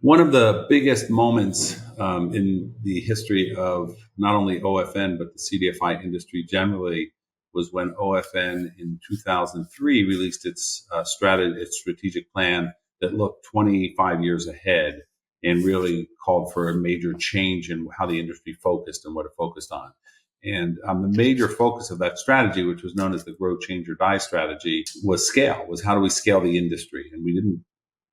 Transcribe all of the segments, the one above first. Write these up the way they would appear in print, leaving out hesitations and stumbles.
One of the biggest moments in the history of not only OFN, but the CDFI industry generally was when OFN in 2003 released its strategic plan that looked 25 years ahead and really called for a major change in how the industry focused and what it focused on. And the major focus of that strategy, which was known as the grow, change, or die strategy, was scale, was how do we scale the industry? And we didn't,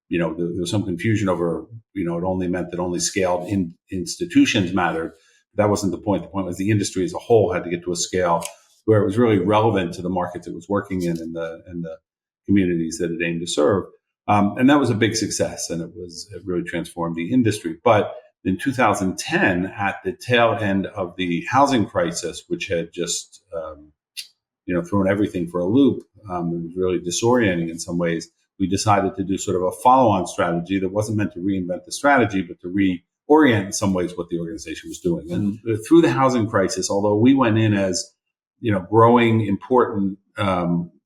there was some confusion over, it only meant that only scaled institutions mattered. That wasn't the point. The point was the industry as a whole had to get to a scale where it was really relevant to the markets it was working in and the communities that it aimed to serve. And that was a big success, and it really transformed the industry. But in 2010, at the tail end of the housing crisis, which had just, thrown everything for a loop, it was really disorienting in some ways. We decided to do sort of a follow-on strategy that wasn't meant to reinvent the strategy, but to reorient in some ways what the organization was doing. And through the housing crisis, although we went in as, growing important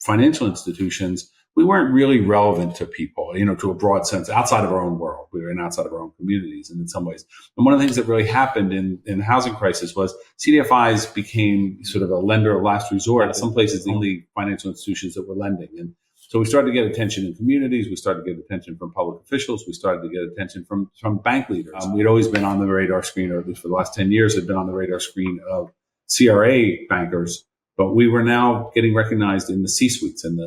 financial institutions, we weren't really relevant to people, to a broad sense, outside of our own world. We were outside of our own communities, and in some ways. And one of the things that really happened in the housing crisis was CDFIs became sort of a lender of last resort. In some places, the only financial institutions that were lending. And so we started to get attention in communities. We started to get attention from public officials. We started to get attention from bank leaders. We'd always been on the radar screen, or at least for the last 10 years, had been on the radar screen of CRA bankers. But we were now getting recognized in the C-suites and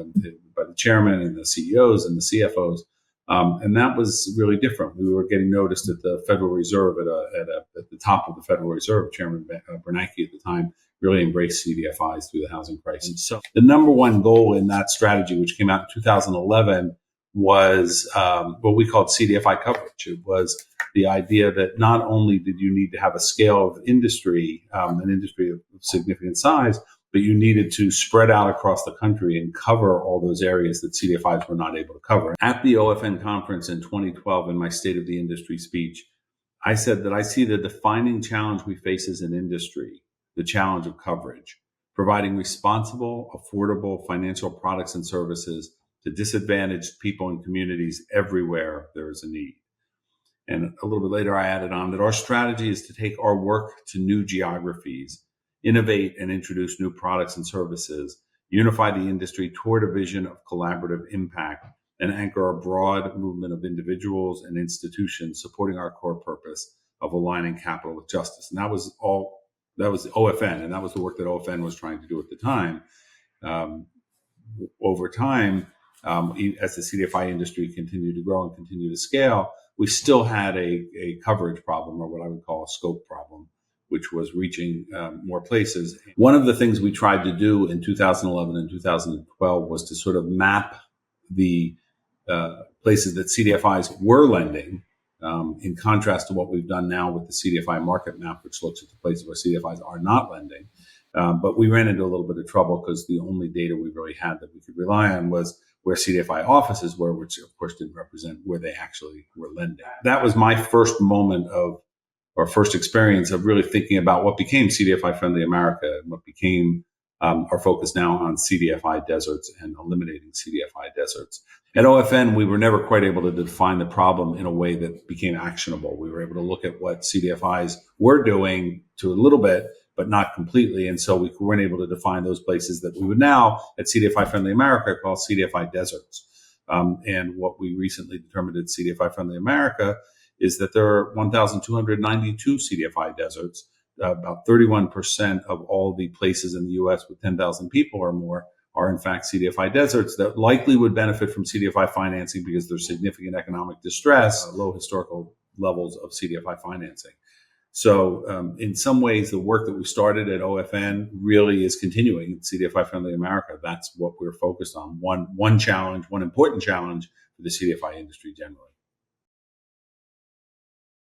by the chairman and the CEOs and the CFOs. And that was really different. We were getting noticed at the Federal Reserve, at the top of the Federal Reserve. Chairman Bernanke at the time really embraced CDFIs through the housing crisis. So the number one goal in that strategy, which came out in 2011, was what we called CDFI coverage. It was the idea that not only did you need to have a scale of industry, an industry of significant size, but you needed to spread out across the country and cover all those areas that CDFIs were not able to cover. At the OFN conference in 2012, in my State of the Industry speech, I said that I see the defining challenge we face as an industry, the challenge of coverage, providing responsible, affordable financial products and services to disadvantaged people and communities everywhere there is a need. And a little bit later, I added on that our strategy is to take our work to new geographies, innovate and introduce new products and services, unify the industry toward a vision of collaborative impact, and anchor a broad movement of individuals and institutions supporting our core purpose of aligning capital with justice. And that was OFN, and that was the work that OFN was trying to do at the time. Over time, as the CDFI industry continued to grow and continue to scale, we still had a coverage problem, or what I would call a scope problem, which was reaching more places. One of the things we tried to do in 2011 and 2012 was to sort of map the places that CDFIs were lending, in contrast to what we've done now with the CDFI Market Map, which looks at the places where CDFIs are not lending. But we ran into a little bit of trouble because the only data we really had that we could rely on was where CDFI offices were, which of course didn't represent where they actually were lending. That was my first moment or first experience of really thinking about what became CDFI Friendly America and what became our focus now on CDFI Deserts and eliminating CDFI Deserts. At OFN, we were never quite able to define the problem in a way that became actionable. We were able to look at what CDFIs were doing to a little bit, but not completely. And so we weren't able to define those places that we would now, at CDFI Friendly America, call CDFI Deserts. And what we recently determined at CDFI Friendly America is that there are 1,292 CDFI deserts. About 31% of all the places in the U.S. with 10,000 people or more are in fact CDFI deserts that likely would benefit from CDFI financing because there's significant economic distress, low historical levels of CDFI financing. So in some ways, the work that we started at OFN really is continuing in CDFI Friendly America. That's what we're focused on. One challenge, one important challenge for the CDFI industry generally.